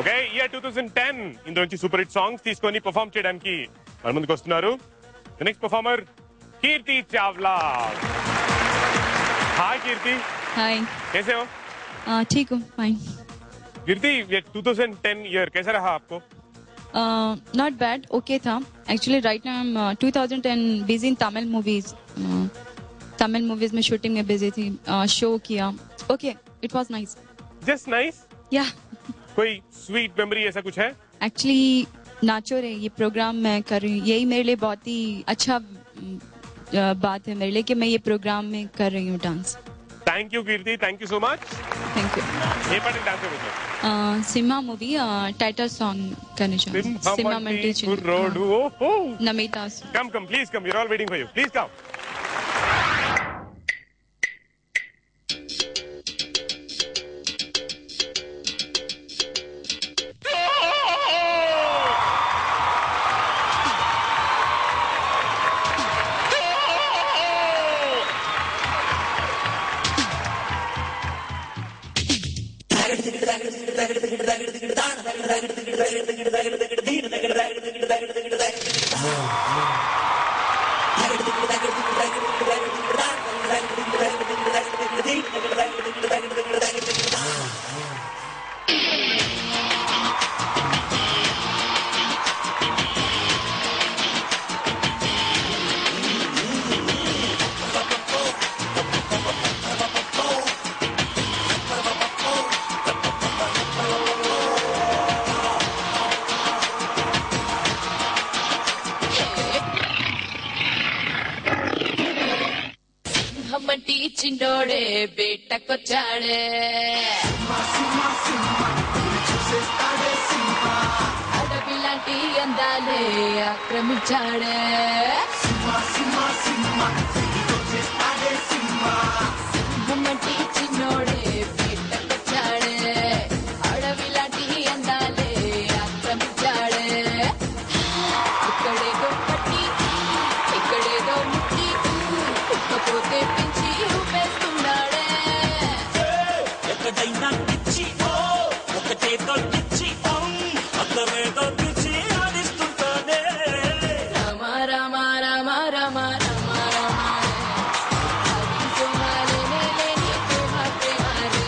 Okay year 2010 ఇందులోంచి super hit songs తీసుకొని perform చేయడానికి మన ముందుకు వస్తున్నారు ది నెక్స్ట్ పర్ఫార్మర్ कीर्ति चावला। हाय कीर्ति। हाय, कैसे हो? ठीक हूँ, फाइन। कीर्ति ये 2010 ईयर कैसा रहा आपको? नॉट बैड, ओके था। Actually right now I am 2010 busy in Tamil movies. Tamil movies में शूटिंग में बिजी थी, शो किया। Okay, it was nice. Just nice? या कोई स्वीट मेमोरी ऐसा कुछ है? एक्चुअली नाचो रे ये प्रोग्राम मैं कर रही हूँ, यही मेरे लिए बहुत ही अच्छा बात है मेरे लिए कि मैं ये प्रोग्राम में कर रही हूँ dance. Thank you Kirti, thank you so much. Thank you. ये पार्टी डांस में सिम्हा मूवी टाइटल सॉन्ग करने चाहिए। सिम्हा मंटी रोड ओहो Namita. Come please come, we are all waiting for you, please come. మట్టి చిండోడే బేటకొచ్చాడే అడవి లాంటి అందాలే ఆక్రమించాడే మట్టి చిన్నోడే బేటకొచ్చాడే అడవి లాంటి అందాలే ఆక్రమించాడే ఇక్కడేదో పట్టి ఇక్కడేదో ముట్టి పోతే పెంచి ఊపేస్తున్నాడే ఎక్కడైనా పిచ్చి ఒకటే తొలిచి అక్కడేదో పిచ్చి ఆడిస్తుంటాడే రామ రామ రామ రామ రామ రామ తుమారే లేని తుమారే మారే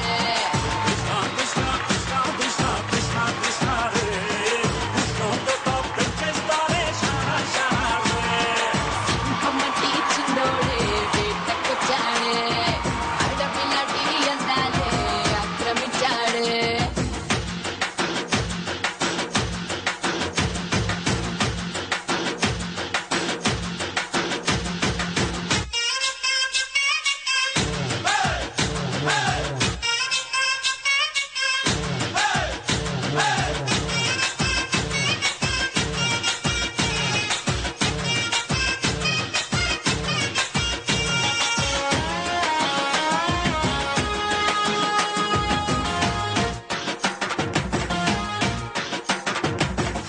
కృష్ణ కృష్ణ కృష్ణ కృష్ణ కృష్ణ రే కృష్ణతో పెంచేస్తారే షారా షారా రే మట్టి చిన్నోడే బేటకొచ్చాడే అడవి లాంటి అందాలే ఆక్రమించాడే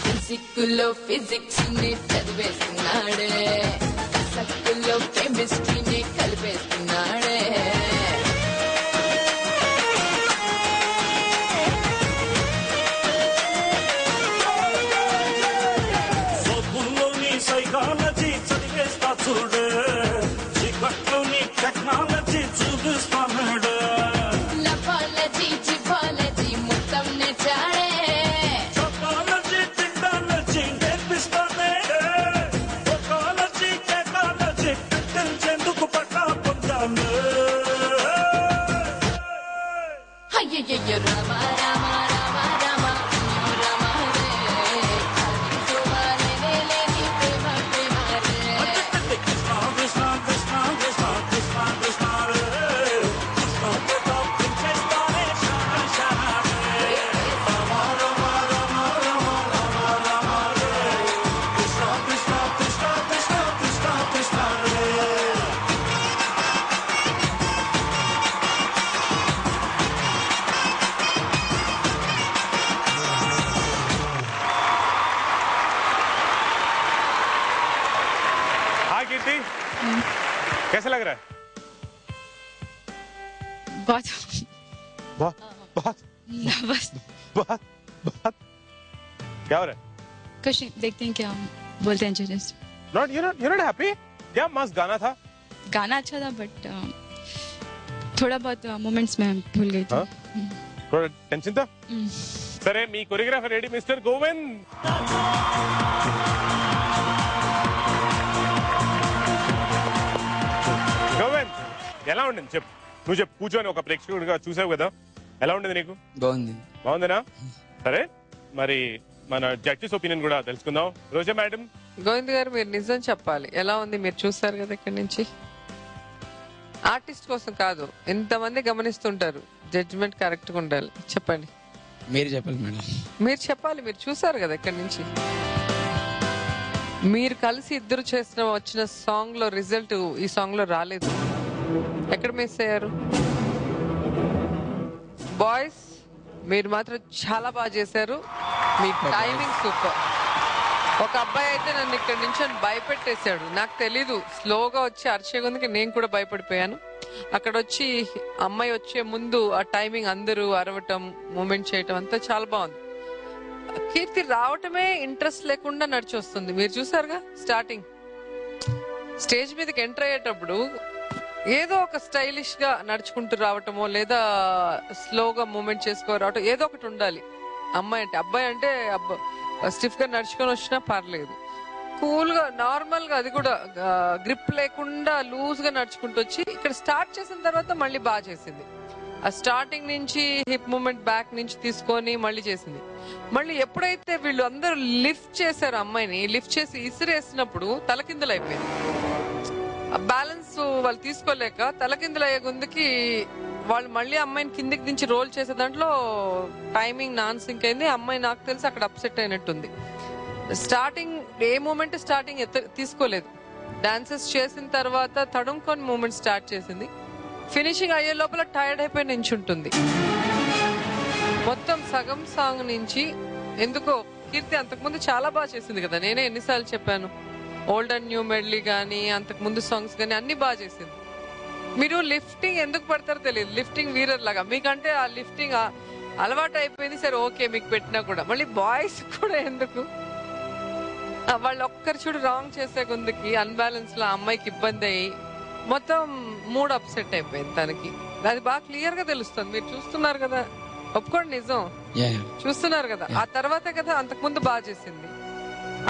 ఫిజిక్లో ఫిజిక్స్ ని చదివేస్తున్నాడే సక్కుల్లో కెమిస్ట్రీని కలిపేస్తున్నాడే సోపుల్లోని సైకాలజీ చదివేస్తా చూడే చీకట్లోని టెక్నాలజీ చూపిస్తాడు లపాలజీ జిపాలజీ మొత్తం నేర్చాడే టెక్నాలజీ టెక్నాలజీ నేర్పిస్తానే టెక్నాలజీ టెక్నాలజీ పెట్టించేందుకు పట్టా పొందాను అయ్యయ్యో రామ రామ రామ రామ రామ రే తుమారే లేని ప్రేమ ప్రేమ రే కృష్ణ కృష్ణ కృష్ణ కృష్ణ కృష్ణ కృష్ణ రే కృష్ణతో పెంచేస్తానే షారా షారా రే రామ రామ రామ రామ రామ రామ రే కృష్ణ కృష్ణ కృష్ణ కృష్ణ కృష్ణ కృష్ణ రే हाय कीर्ति, कैसा लग रहा है? बहुत बहुत बहुत नर्वस। बहुत बात क्या हो रहा है? कुछ नहीं, देखते हैं क्या बोलते हैं जजेस. You're not happy? क्या मस्त गाना था. गाना अच्छा था बट थोड़ा बहुत मोमेंट्स में भूल गई थी. हाँ? थोड़ा टेंशन था. సరే మీ choreographer ready mister Govind. Govind ఎలా ఉండింది చెప్పు. నువ్వు చెప్పు, కూర్చొని ఒక ప్రేక్షకుడిగా చూసావు కదా, ఎలా ఉండేది నీకు? బాగుందినా? సరే మరి మన జడ్జెస్ ఒపీనియన్ కూడా తెలుసుకుందాం. రోజా మేడం. గోవింద్ గారు మీరు నిజం చెప్పాలి, ఎలా ఉంది? మీరు చూసారు కదా ఇక్కడి నుంచి. ఆర్టిస్ట్ కోసం కాదు, ఎంతమంది గమనిస్తుంటారు, జడ్జిమెంట్ కరెక్ట్ గా ఉండాలి. చెప్పండి. మీరు చెప్పాలి మేడం. మీరు చెప్పాలి, మీరు చూసారు కదా ఇక్కడి నుంచి. మీరు కలిసి ఇద్దరు వచ్చిన సాంగ్ లో రిజల్ట్ ఈ సాంగ్ లో రాలేదు. ఎక్కడ మిస్ అయ్యారు? బాయ్స్ మీరు మాత్రం చాలా బాగా చేశారు. మీ టైమింగ్ సూపర్. ఒక అబ్బాయి అయితే నన్ను ఇక్కడ నుంచి భయపెట్టేశాడు. నాకు తెలీదు, స్లోగా వచ్చి అరిచే కొందుకి నేను కూడా భయపడిపోయాను. అక్కడ వచ్చి అమ్మాయి వచ్చే ముందు ఆ టైమింగ్ అందరూ అరవటం, మూమెంట్ చేయటం అంతా చాలా బాగుంది. కీర్తి రావటమే ఇంట్రెస్ట్ లేకుండా నడిచి వస్తుంది. మీరు చూసారుగా స్టార్టింగ్ స్టేజ్ మీదకి ఎంటర్ అయ్యేటప్పుడు ఏదో ఒక స్టైలిష్ గా నడుచుకుంటూ రావటమో లేదా స్లోగా మూమెంట్ చేసుకో రావటం ఏదో ఒకటి ఉండాలి. అమ్మాయి అంటే, అబ్బాయి అంటే స్టిఫ్ గా నడుచుకొని వచ్చినా పర్లేదు, కూల్ గా నార్మల్ గా, అది కూడా గ్రిప్ లేకుండా లూజ్ గా నడుచుకుంటూ వచ్చి ఇక్కడ స్టార్ట్ చేసిన తర్వాత మళ్ళీ బాగా చేసింది. ఆ స్టార్టింగ్ నుంచి హిప్ మూమెంట్ బ్యాక్ నుంచి తీసుకొని మళ్ళీ చేసింది. మళ్ళీ ఎప్పుడైతే వీళ్ళు అందరూ లిఫ్ట్ చేశారు అమ్మాయిని, లిఫ్ట్ చేసి ఇసిరేసినప్పుడు తలకిందులు అయిపోయింది. ఆ బ్యాలెన్స్ వాళ్ళు తీసుకోలేక తలకిందులు అయ్యే గుందుకి వాళ్ళు మళ్ళీ అమ్మాయిని కిందికి దించి రోల్ చేసే దాంట్లో టైమింగ్ నాన్ సింక్ అయింది. అమ్మాయి నాకు తెలిసి అక్కడ అప్సెట్ అయినట్టుంది. స్టార్టింగ్ ఏ మూమెంట్ స్టార్టింగ్ తీసుకోలేదు. డాన్సెస్ చేసిన తర్వాత తడుముకొని మూమెంట్ స్టార్ట్ చేసింది. ఫినిషింగ్ అయ్యే లోపల టైర్డ్ అయిపోయి నించుంటుంది. మొత్తం సగం సాంగ్ నుంచి ఎందుకో కీర్తి అంతకుముందు చాలా బాగా చేసింది కదా, నేనే ఎన్నిసార్లు చెప్పాను. ఓల్డ్ అండ్ న్యూ మెడ్లీ కానీ అంతకు ముందు సాంగ్స్ కానీ అన్ని బాగా చేసింది. మీరు లిఫ్టింగ్ ఎందుకు పడతారో తెలియదు, లిఫ్టింగ్ వీరర్ లాగా. మీకంటే ఆ లిఫ్టింగ్ అలవాటు అయిపోయింది. సరే ఓకే మీకు పెట్టినా కూడా, మళ్ళీ బాయ్స్ కూడా ఎందుకు? వాళ్ళు ఒక్కరు చూడు రాంగ్ చేసే కొందుకి అన్బ్యాలెన్స్ లో అమ్మాయికి ఇబ్బంది అయ్యి మొత్తం మూడ్ అప్సెట్ అయిపోయింది తనకి. అది బాగా క్లియర్ గా తెలుస్తుంది. మీరు చూస్తున్నారు కదా, ఒప్పుకోండి నిజం, చూస్తున్నారు కదా. ఆ తర్వాత కదా అంతకుముందు బాగా చేసింది.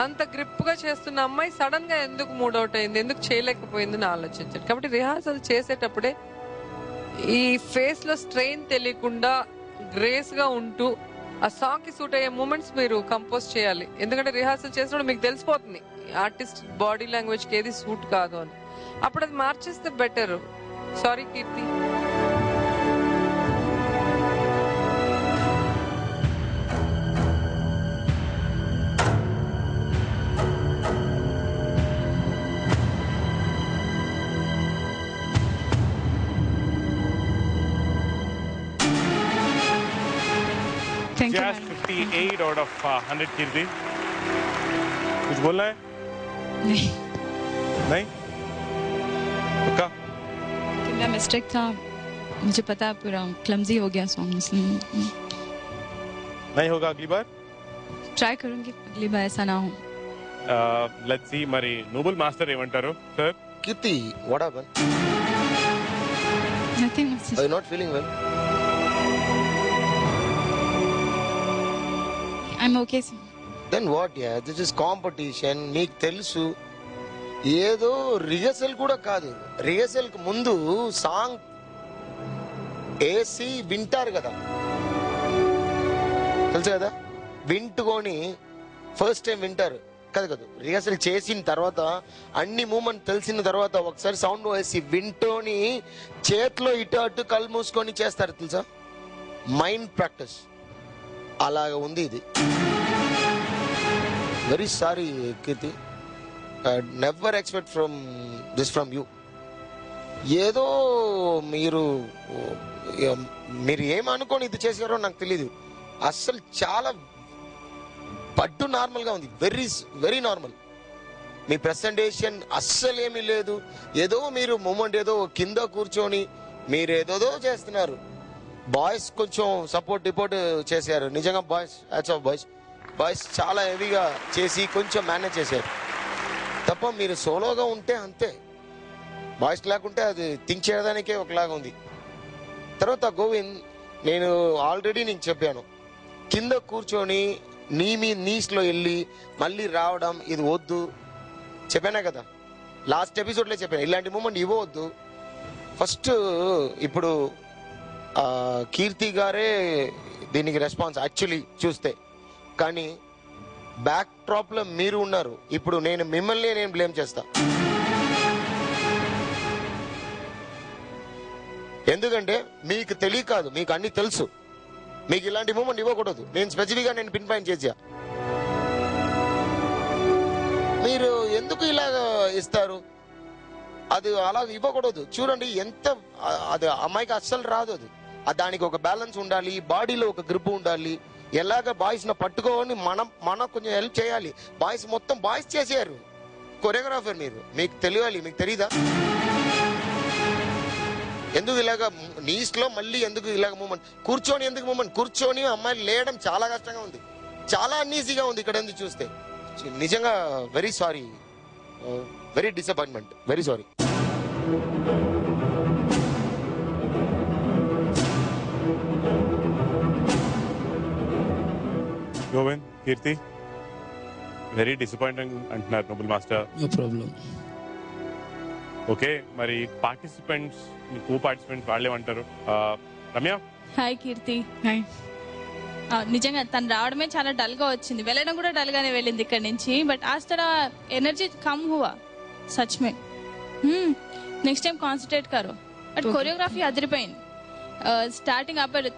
అంత గ్రిప్ గా చేస్తున్న అమ్మాయి సడన్ గా ఎందుకు మూడ్ అవుట్ అయింది, ఎందుకు చేయలేకపోయిందని ఆలోచించారు. కాబట్టి రిహార్సల్ చేసేటప్పుడే ఈ ఫేస్ లో స్ట్రెయిన్ తెలియకుండా గ్రేస్ గా ఉంటూ ఆ సాంగ్ కి సూట్ అయ్యే మూమెంట్స్ మీరు కంపోజ్ చేయాలి. ఎందుకంటే రిహార్సల్ చేసినప్పుడు మీకు తెలిసిపోతుంది ఆర్టిస్ట్ బాడీ లాంగ్వేజ్ కి ఏది సూట్ కాదు అని. అప్పుడు అది మార్చేస్తే better. Sorry Keerthi. Just 58 out of 100 Keerthi. कुछ बोलना है? नहीं. नहीं? पक्का? मेरा मिस्टेक था, मुझे पता है, पूरा क्लमजी हो गया सॉन्ग, इसलिए नहीं होगा अगली बार? ट्राई करूंगी अगली बार ऐसा ना हो. Let's see మరి నోబుల్ మాస్టర్ ఏమంటారు sir? Keerthi, what happened? Nothing. Are you not feeling well? I'm okay, sir. Then what? Yeah, this is competition. నీకు తెలుసు, ఏదో రిహర్సల్ కూడా కాదు. రిహర్సల్ కు ముందు సాంగ్ ఏసి వింటారు కదా, తెలుసు కదా, వింటుకొని ఫస్ట్ టైం వింటారు కదా కదా. రిహర్సల్ చేసిన తర్వాత అన్ని మూమెంట్ తెలిసిన తర్వాత ఒకసారి సౌండ్ వేసి వింటోని చేతిలో ఇటు అటు కళ్ళు మూసుకొని చేస్తారు తెలుసా, మైండ్ ప్రాక్టీస్. అలాగా ఉంది ఇది. Very sorry Keerthi, never expect from this from you. ఏదో మీరు ఏమనుకొని ఇది చేశారో నాకు తెలీదు. అస్సలు చాలా పట్టు నార్మల్గా ఉంది, వెరీ వెరీ నార్మల్. మీ ప్రెసెంటేషన్ అస్సలు ఏమీ లేదు. ఏదో మీరు మూమెంట్ ఏదో కింద కూర్చొని మీరు ఏదోదో చేస్తున్నారు. బాయ్స్ కొంచెం సపోర్ట్ చేశారు నిజంగా. బాయ్స్ చాలా హెవీగా చేసి కొంచెం మేనేజ్ చేశారు తప్ప మీరు సోలోగా ఉంటే అంతే. బాయ్స్ లేకుంటే అది థింక్ చేయడానికే ఒకలాగా ఉంది. తర్వాత గోవింద్, నేను ఆల్రెడీ నీకు చెప్పాను, కింద కూర్చొని నీస్లో వెళ్ళి మళ్ళీ రావడం ఇది వద్దు చెప్పానా కదా, లాస్ట్ ఎపిసోడ్లో చెప్పాను. ఇలాంటి మూమెంట్ ఇవ్వవద్దు. ఫస్ట్ ఇప్పుడు కీర్తి గారే దీనికి రెస్పాన్స్ యాక్చువల్లీ చూస్తే, కానీ బ్యాక్ డ్రాప్ లో మీరు ఉన్నారు. ఇప్పుడు మిమ్మల్ని నేను బ్లేమ్ చేస్తా. ఎందుకంటే మీకు తెలియకాదు, మీకు అన్ని తెలుసు. మీకు ఇలాంటి మూమెంట్ ఇవ్వకూడదు. నేను స్పెసిఫిక్ గా పిన్ పాయింట్ చేసా. మీరు ఎందుకు ఇలాగ ఇస్తారు? అది అలా ఇవ్వకూడదు. చూడండి ఎంత అది అమ్మాయికి అస్సలు రాదు. అది దానికి ఒక బ్యాలెన్స్ ఉండాలి, బాడీలో ఒక గ్రిప్ ఉండాలి. ఎలాగ బాయ్స్ ను పట్టుకోని మనం కొంచెం హెల్ప్ చేయాలి. మొత్తం బాయ్స్ చేశారు. కొరియోగ్రాఫర్ మీకు తెలియాలి. మీకు తెలీదా? ఎందుకు ఇలాగ నీస్ లో మళ్ళీ ఎందుకు ఇలాగ మూమెంట్? కూర్చొని అమ్మాయిలు లేయడం చాలా కష్టంగా ఉంది, చాలా అన్ఈజీగా ఉంది ఇక్కడ ఎందుకు చూస్తే. నిజంగా very sorry, very disappointment, very sorry. Govind, Keerthi very disappointing అంటున్నారు noble master. No problem. Okay, మరి పార్టిసిపెంట్స్, కో పార్టిసిపెంట్స్ వాళ్ళేమంటారు? రమ్య. హాయ్ కీర్తి. హాయ్. నిజంగా తను రావడమే చాలా డల్ గా వచ్చింది, వెళ్ళడం కూడా డల్ గానే వెళ్ళింది ఇక్కడ నుంచి. బట్ ఆజ్ తర ఎనర్జీ కమ్ హువా సచ్ మే. నెక్స్ట్ టైం కాన్సన్ట్రేట్ కరో. బట్ కొరియోగ్రఫీ అదిరిపోయింది. స్టార్టింగ్ అబ్బాయి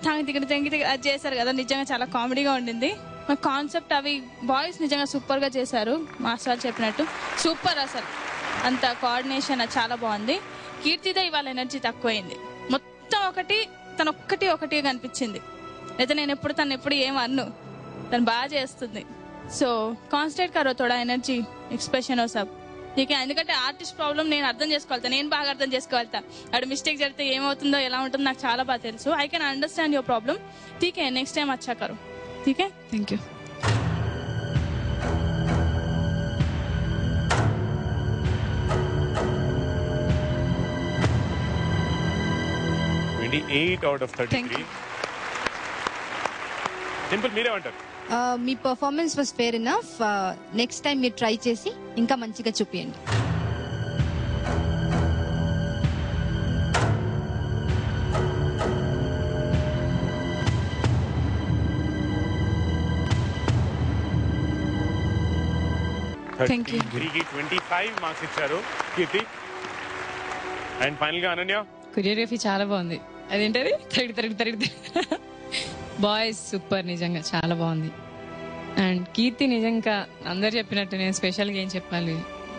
తెంగి అది చేశారు కదా, నిజంగా చాలా కామెడీగా ఉండింది. కాన్సెప్ట్ అవి బాయ్స్ నిజంగా సూపర్ గా చేశారు. మాస్టర్ చెప్పినట్టు సూపర్. అసలు అంత కోఆర్డినేషన్ చాలా బాగుంది. కీర్తిదే ఇవాళ ఎనర్జీ తక్కువైంది. మొత్తం ఒకటి కనిపించింది. అయితే నేను తను ఎప్పుడు ఏం అన్ను, తను బాగా చేస్తుంది. సో కాన్సన్ట్రేట్ కరో థోడా ఎనర్జీ ఎక్స్ప్రెషన్ సబ్ నీకే. ఎందుకంటే ఆర్టిస్ట్ ప్రాబ్లం నేను అర్థం చేసుకోగలుగుతా, నేను బాగా అర్థం చేసుకోగలుగుతా. అక్కడ మిస్టేక్ జరిగితే ఏమవుతుందో ఎలా ఉంటుందో నాకు చాలా బాగా తెలుసు. I can understand your problem. ఠీకే, నెక్స్ట్ టైం అచ్చా కరో. ఠీకే, thank you. out of 33. Simple, మీరేమంటారు? మీ performance was fair enough. Next time మీరు ట్రై చేసి ఇంకా మంచిగా చూపియండి. Thank you. 25 మార్క్స్ ఇచ్చారు కీర్తి. అండ్ ఫైనల్ గా అనన్య. కొరియోగ్రఫీ చాలా బాగుంది. అదేంటది తరిగి బాయ్స్ సూపర్, నిజంగా చాలా బాగుంది. అండ్ కీర్తి నిజంగా అందరు చెప్పినట్టు నేను స్పెషల్గా ఏం చెప్పాలి,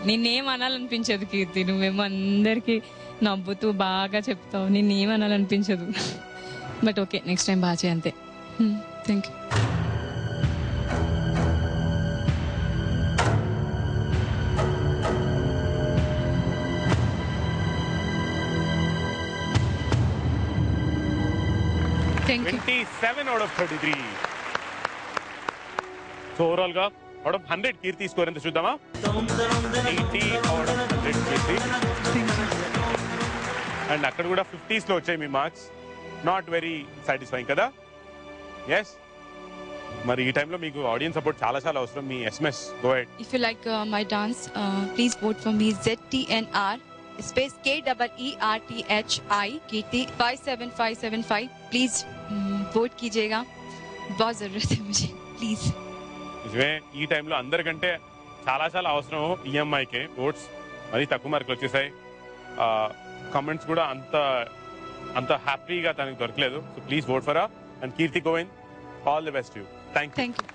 నిన్నేం అనాలనిపించదు కీర్తి. నువ్వేమో అందరికి నవ్వుతూ బాగా చెప్తావు, నిన్నేం అనాలనిపించదు. బట్ ఓకే, నెక్స్ట్ టైం బాగా చేయి అంతే. Thank you. Thank you. 27 out of 33. So overall గా out of 100 కీర్తి స్కోర్ ఎంత చూద్దామా? 80 out of 100 కీర్తి. అండ్ అక్కడ కూడా 50s లో వచ్చాయి మీ మార్క్స్. నాట్ వెరీ సాటిస్ఫైయింగ్ కదా? ఎస్. మరి ఈ టైంలో మీకు ఆడియన్స్ సపోర్ట్ చాలా చాలా అవసరం. మీ SMS go head. If you like my dance, please vote for me. ZTNR space KEERTHI Kirti 57575. Please vote कीजिएगा, बहुत जरूरत है मुझे, प्लीज. నిజమే, ఈ టైంలో అందరికంటే చాలా చాలా అవసరం ఈఎంఐకే ఓట్స్. మరి తక్కువ మార్కులు వచ్చేసాయి. కమెంట్స్ కూడా అంత హ్యాపీగా తనకు దొరకలేదు. So please vote for her. And Keerthi Govind, all the best you. Thank you.